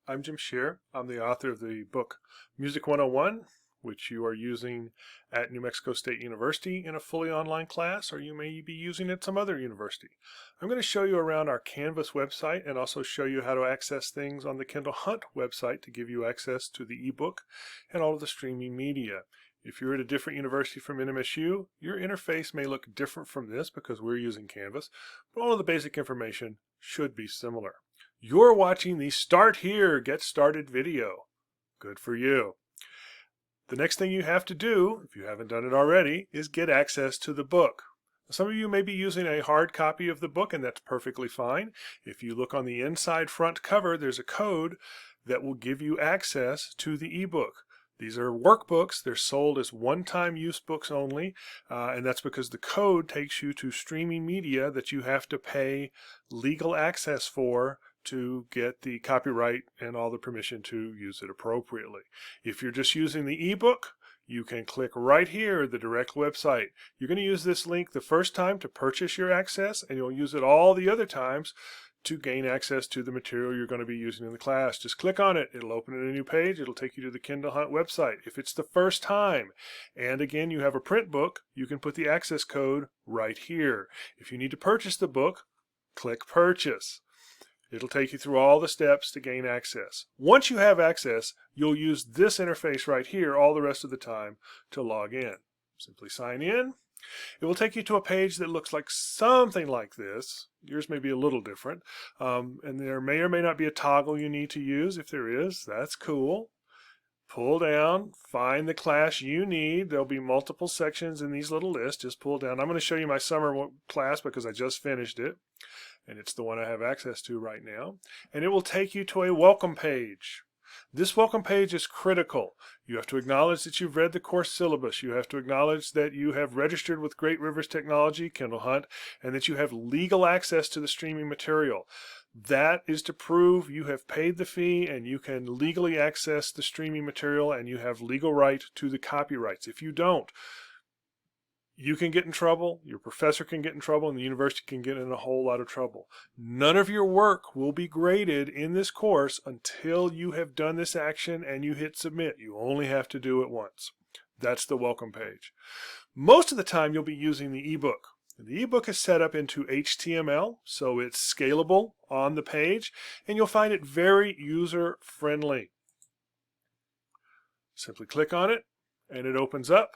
I'm Jim Shear. I'm the author of the book Music 101, which you are using at New Mexico State University in a fully online class, or you may be using at some other university. I'm going to show you around our Canvas website and also show you how to access things on the Kindle Hunt website to give you access to the ebook and all of the streaming media. If you're at a different university from NMSU, your interface may look different from this because we're using Canvas, but all of the basic information should be similar. You're watching the Start Here, Get Started video. Good for you. The next thing you have to do, if you haven't done it already, is get access to the book. Some of you may be using a hard copy of the book, and that's perfectly fine. If you look on the inside front cover, there's a code that will give you access to the ebook. These are workbooks. They're sold as one-time use books only, and that's because the code takes you to streaming media that you have to pay legal access for to get the copyright and all the permission to use it appropriately. If you're just using the ebook, you can click right here, the direct website. You're going to use this link the first time to purchase your access, and you'll use it all the other times to gain access to the material you're going to be using in the class. Just click on it. It'll open a new page. It'll take you to the Kindle Hunt website. If it's the first time, and again you have a print book, you can put the access code right here. If you need to purchase the book, click Purchase. It'll take you through all the steps to gain access. Once you have access, you'll use this interface right here all the rest of the time to log in. Simply sign in. It will take you to a page that looks like something like this. Yours may be a little different. And there may or may not be a toggle you need to use. If there is, that's cool. Pull down, find the class you need. There'll be multiple sections in these little lists. Just pull down. I'm going to show you my summer class because I just finished it. And it's the one I have access to right now. And it will take you to a welcome page. This welcome page is critical. You have to acknowledge that you've read the course syllabus. You have to acknowledge that you have registered with Great Rivers Technology, Kindle Hunt, and that you have legal access to the streaming material. That is to prove you have paid the fee and you can legally access the streaming material and you have legal right to the copyrights. If you don't, you can get in trouble, your professor can get in trouble, and the university can get in a whole lot of trouble. None of your work will be graded in this course until you have done this action and you hit submit. You only have to do it once. That's the welcome page. Most of the time you'll be using the ebook. The ebook is set up into HTML, so it's scalable on the page, and you'll find it very user-friendly. Simply click on it, and it opens up.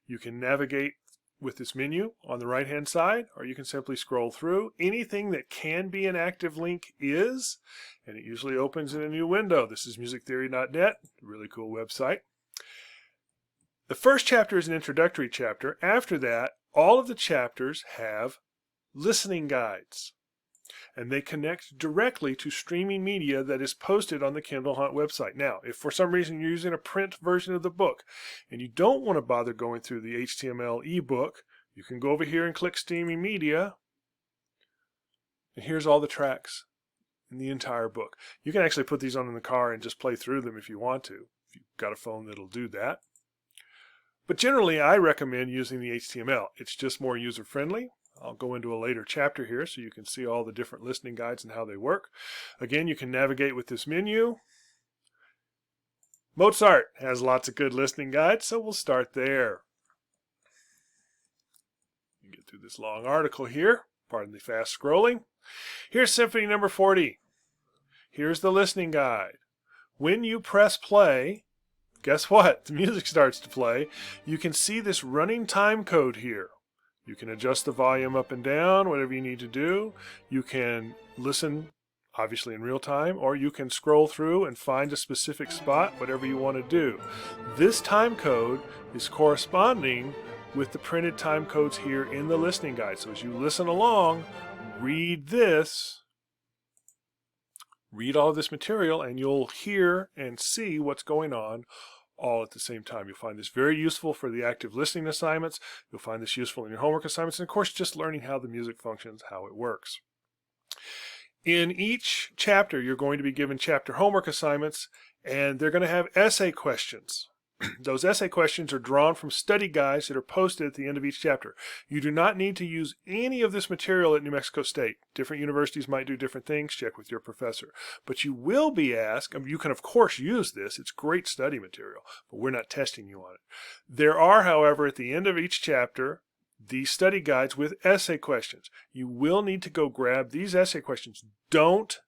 You can navigate with this menu on the right hand side, or you can simply scroll through. Anything that can be an active link is, and it usually opens in a new window. This is musictheory.net, really cool website. The first chapter is an introductory chapter. After that, all of the chapters have listening guides, and they connect directly to streaming media that is posted on the Kindle Hunt website. Now, if for some reason you're using a print version of the book and you don't want to bother going through the HTML ebook, you can go over here and click Streaming Media, and here's all the tracks in the entire book. You can actually put these on in the car and just play through them if you want to, if you've got a phone that'll do that. But generally, I recommend using the HTML. It's just more user-friendly. I'll go into a later chapter here so you can see all the different listening guides and how they work. Again, you can navigate with this menu. Mozart has lots of good listening guides, so we'll start there. You get through this long article here. Pardon the fast scrolling. Here's Symphony number 40. Here's the listening guide. When you press play, guess what? The music starts to play. You can see this running time code here. You can adjust the volume up and down, whatever you need to do. You can listen, obviously in real time, or you can scroll through and find a specific spot, whatever you want to do. This time code is corresponding with the printed time codes here in the listening guide. So as you listen along, read this, read all of this material, and you'll hear and see what's going on all at the same time. You'll find this very useful for the active listening assignments. You'll find this useful in your homework assignments, and of course just learning how the music functions, how it works. In each chapter you're going to be given chapter homework assignments, and they're going to have essay questions. Those essay questions are drawn from study guides that are posted at the end of each chapter. You do not need to use any of this material at New Mexico State. Different universities might do different things. Check with your professor. But you will be asked, you can of course use this. It's great study material, but we're not testing you on it. There are, however, at the end of each chapter, these study guides with essay questions. You will need to go grab these essay questions. Don't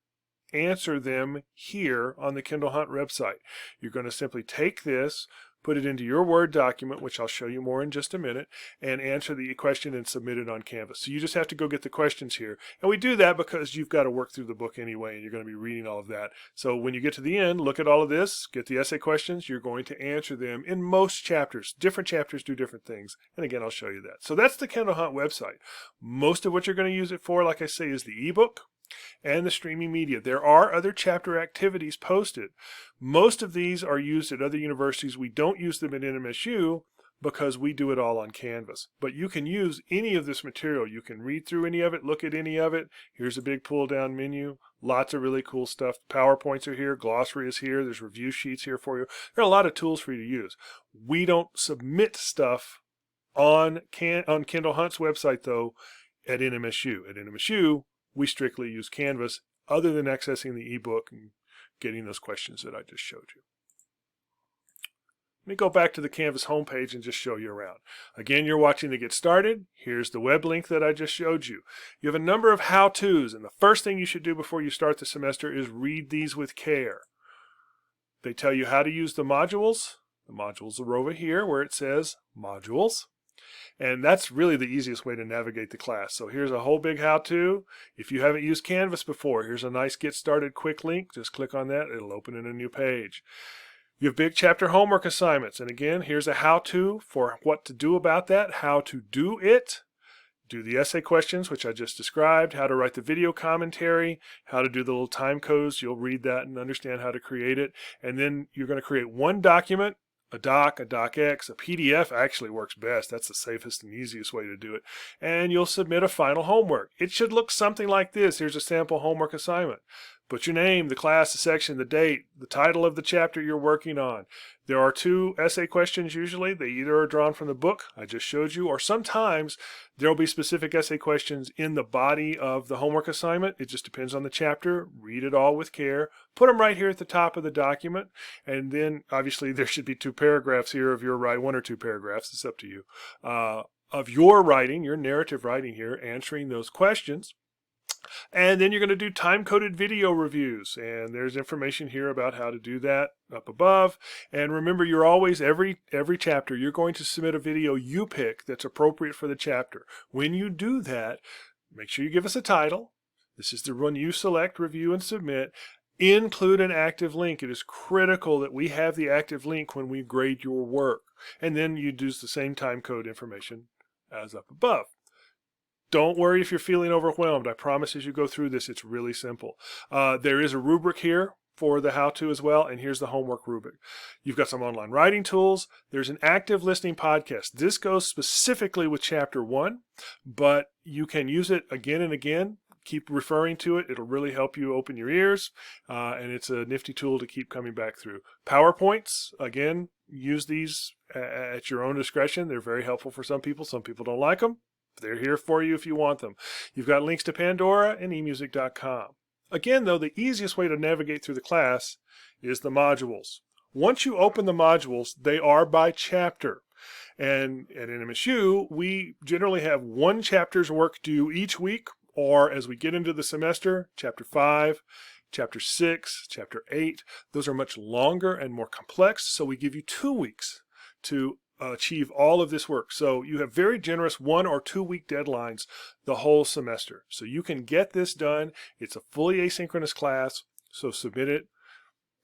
answer them here on the Kindle Hunt website. You're going to simply take this, put it into your Word document, which I'll show you more in just a minute, and answer the question and submit it on Canvas. So you just have to go get the questions here. And we do that because you've got to work through the book anyway, and you're going to be reading all of that. So when you get to the end, look at all of this, get the essay questions. You're going to answer them in most chapters. Different chapters do different things. And again, I'll show you that. So that's the Kindle Hunt website. Most of what you're going to use it for, like I say, is the ebook and the streaming media. There are other chapter activities posted. Most of these are used at other universities. We don't use them at NMSU because we do it all on Canvas. But you can use any of this material. You can read through any of it, look at any of it. Here's a big pull down menu. Lots of really cool stuff. PowerPoints are here. Glossary is here. There's review sheets here for you. There are a lot of tools for you to use. We don't submit stuff on Kindle Hunt's website, though, at NMSU. At NMSU, we strictly use Canvas, other than accessing the ebook and getting those questions that I just showed you. Let me go back to the Canvas homepage and just show you around. Again, you're watching to get started. Here's the web link that I just showed you. You have a number of how-tos, and the first thing you should do before you start the semester is read these with care. They tell you how to use the modules. The modules are over here where it says Modules. And that's really the easiest way to navigate the class. So here's a whole big how-to. If you haven't used Canvas before, here's a nice Get Started quick link. Just click on that. It'll open in a new page. You have big chapter homework assignments. And again, here's a how-to for what to do about that, how to do it. Do the essay questions, which I just described, how to write the video commentary, how to do the little time codes. You'll read that and understand how to create it. And then you're going to create one document. A docx, a PDF actually works best. That's the safest and easiest way to do it. And you'll submit a final homework. It should look something like this. Here's a sample homework assignment. Put your name, the class, the section, the date, the title of the chapter you're working on. There are 2 essay questions usually. They either are drawn from the book I just showed you, or sometimes there will be specific essay questions in the body of the homework assignment. It just depends on the chapter. Read it all with care. Put them right here at the top of the document. And then obviously there should be 2 paragraphs here of your writing, 1 or 2 paragraphs, it's up to you, of your writing, your narrative writing here, answering those questions. And then you're going to do time-coded video reviews, and there's information here about how to do that up above. And remember, you're always, every chapter, you're going to submit a video you pick that's appropriate for the chapter. When you do that, make sure you give us a title. This is the one you select, review, and submit. Include an active link. It is critical that we have the active link when we grade your work. And then you do the same time code information as up above. Don't worry if you're feeling overwhelmed. I promise as you go through this, it's really simple. There is a rubric here for the how-to as well, and here's the homework rubric. You've got some online writing tools. There's an active listening podcast. This goes specifically with Chapter 1, but you can use it again and again. Keep referring to it. It'll really help you open your ears, and it's a nifty tool to keep coming back through. PowerPoints, again, use these at your own discretion. They're very helpful for some people. Some people don't like them. They're here for you if you want them. You've got links to Pandora and emusic.com. Again, though, the easiest way to navigate through the class is the modules. Once you open the modules, they are by chapter. And at NMSU, we generally have 1 chapter's work due each week, or as we get into the semester, Chapter 5, Chapter 6, Chapter 8. Those are much longer and more complex, so we give you 2 weeks to achieve all of this work. So you have very generous 1 or 2 week deadlines the whole semester. So you can get this done. It's a fully asynchronous class, so submit it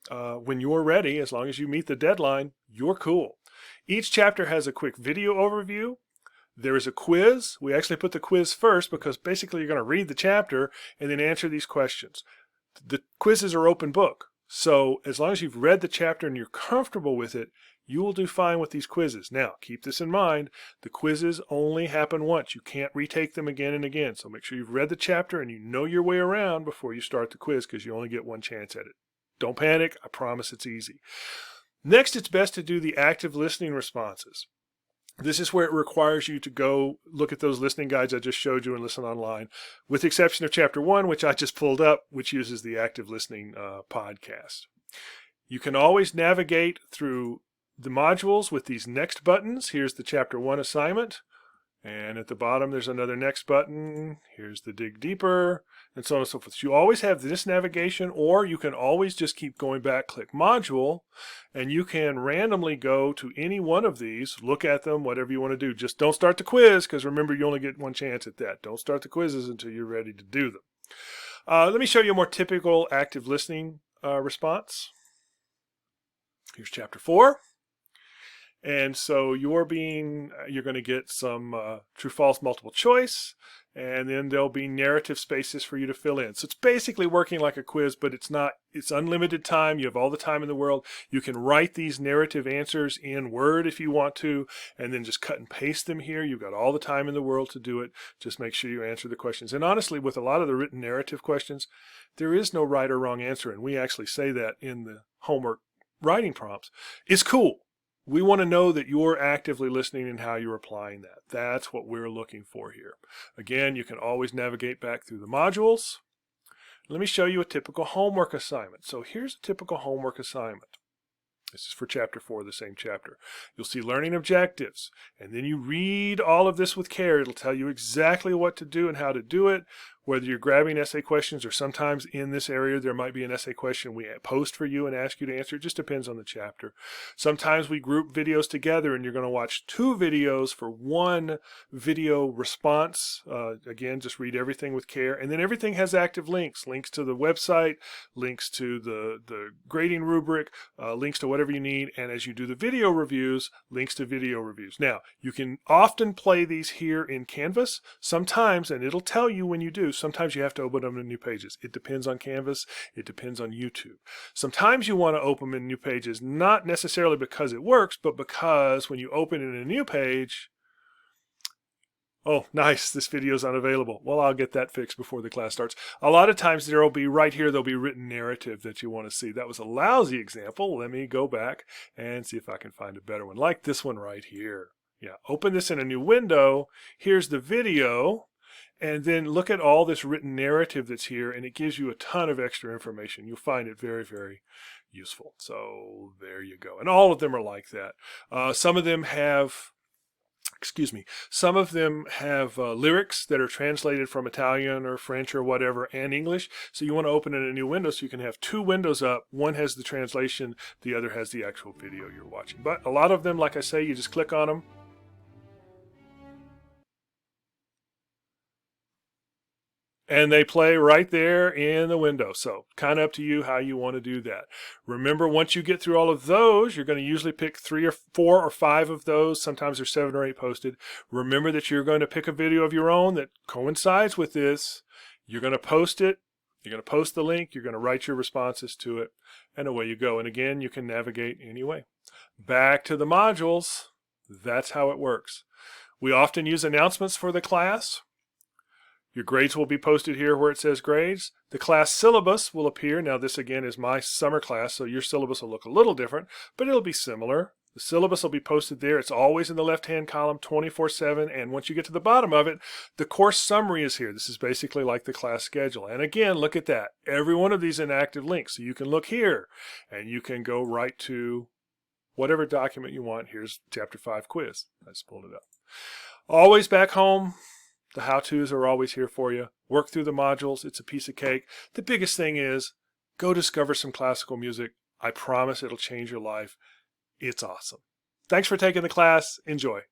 when you're ready. As long as you meet the deadline, you're cool. Each chapter has a quick video overview. There is a quiz. We actually put the quiz first because basically you're going to read the chapter and then answer these questions. The quizzes are open book. So as long as you've read the chapter and you're comfortable with it, you will do fine with these quizzes. Now, keep this in mind. The quizzes only happen once. You can't retake them again and again. So make sure you've read the chapter and you know your way around before you start the quiz because you only get 1 chance at it. Don't panic. I promise it's easy. Next, it's best to do the active listening responses. This is where it requires you to go look at those listening guides I just showed you and listen online, with the exception of Chapter 1, which I just pulled up, which uses the active listening podcast. You can always navigate through the modules with these next buttons. Here's the Chapter 1 assignment. And at the bottom, there's another next button. Here's the dig deeper, and so on and so forth. So you always have this navigation, or you can always just keep going back, click module, and you can randomly go to any one of these, look at them, whatever you want to do. Just don't start the quiz, because remember, you only get one chance at that. Don't start the quizzes until you're ready to do them. Let me show you a more typical active listening response. Here's Chapter 4. And so you're going to get some true false multiple choice, and then there'll be narrative spaces for you to fill in. So it's basically working like a quiz, but it's unlimited time. You have all the time in the world. You can write these narrative answers in Word if you want to, and then just cut and paste them here. You've got all the time in the world to do it. Just make sure you answer the questions. And honestly, with a lot of the written narrative questions, there is no right or wrong answer, and we actually say that in the homework writing prompts. It's cool. We want to know that you're actively listening and how you're applying that. That's what we're looking for here. Again, you can always navigate back through the modules. Let me show you a typical homework assignment. So here's a typical homework assignment. This is for Chapter 4, the same chapter. You'll see learning objectives, and then you read all of this with care. It'll tell you exactly what to do and how to do it, whether you're grabbing essay questions or sometimes in this area there might be an essay question we post for you and ask you to answer. It just depends on the chapter. Sometimes we group videos together and you're going to watch 2 videos for 1 video response. Again, just read everything with care, and then everything has active links to the website, links to the grading rubric, links to whatever you need, and as you do the video reviews, links to video reviews. Now, you can often play these here in Canvas sometimes, and it'll tell you when you do. Sometimes you have to open them in new pages. It depends on Canvas. It depends on YouTube. Sometimes you want to open them in new pages, not necessarily because it works, but because when you open it in a new page, oh, nice, this video is unavailable. Well, I'll get that fixed before the class starts. A lot of times there'll be right here, there'll be written narrative that you want to see. That was a lousy example. Let me go back and see if I can find a better one, like this one right here. Yeah, open this in a new window. Here's the video. And then look at all this written narrative that's here, and it gives you a ton of extra information. You'll find it very, very useful. So there you go. And all of them are like that. Some of them have lyrics that are translated from Italian or French or whatever and English. So you want to open it in a new window so you can have 2 windows up. One has the translation, the other has the actual video you're watching. But a lot of them, like I say, you just click on them. And they play right there in the window. So kind of up to you how you want to do that. Remember, once you get through all of those, you're going to usually pick 3 or 4 or 5 of those. Sometimes there's 7 or 8 posted. Remember that you're going to pick a video of your own that coincides with this. You're going to post it. You're going to post the link. You're going to write your responses to it. And away you go. And again, you can navigate anyway. Back to the modules. That's how it works. We often use announcements for the class. Your grades will be posted here where it says grades. The class syllabus will appear. Now this again is my summer class, so your syllabus will look a little different, but it'll be similar. The syllabus will be posted there. It's always in the left-hand column 24/7, and once you get to the bottom of it, the course summary is here. This is basically like the class schedule. And again, look at that. Every one of these is an active link, so you can look here, and you can go right to whatever document you want. Here's Chapter 5 quiz. I just pulled it up. Always back home. The how-tos are always here for you. Work through the modules. It's a piece of cake. The biggest thing is go discover some classical music. I promise it'll change your life. It's awesome. Thanks for taking the class. Enjoy.